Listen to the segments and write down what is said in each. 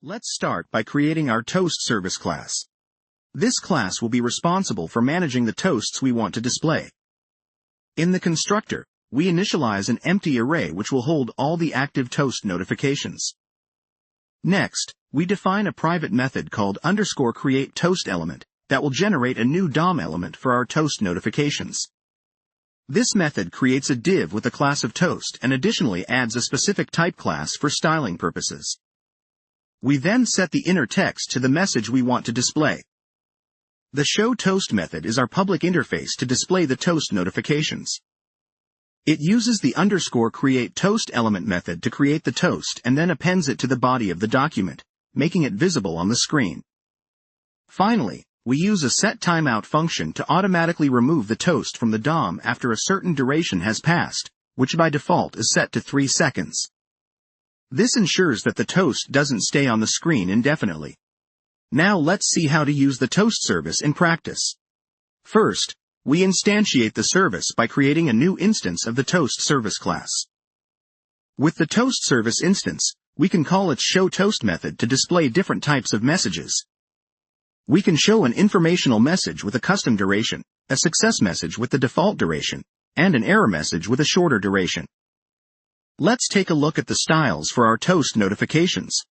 Let's start by creating our ToastService class. This class will be responsible for managing the toasts we want to display. In the constructor, we initialize an empty array which will hold all the active toast notifications. Next, we define a private method called _createToastElement that will generate a new DOM element for our toast notifications. This method creates a div with a class of toast and additionally adds a specific type class for styling purposes. We then set the inner text to the message we want to display. The showToast method is our public interface to display the toast notifications. It uses the _createToastElement method to create the toast and then appends it to the body of the document, making it visible on the screen. Finally, we use a setTimeout function to automatically remove the toast from the DOM after a certain duration has passed, which by default is set to 3 seconds. This ensures that the toast doesn't stay on the screen indefinitely. Now let's see how to use the toast service in practice. First, we instantiate the service by creating a new instance of the ToastService class. With the ToastService instance, we can call its showToast method to display different types of messages. We can show an informational message with a custom duration, a success message with the default duration, and an error message with a shorter duration. Let's take a look at the styles for our toast notifications.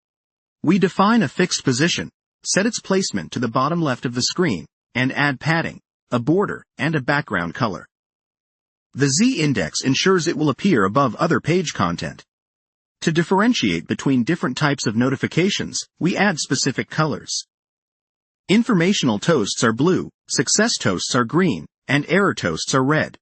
We define a fixed position, set its placement to the bottom left of the screen, and add padding, a border, and a background color. The z-index ensures it will appear above other page content. To differentiate between different types of notifications, we add specific colors. Informational toasts are blue, success toasts are green, and error toasts are red.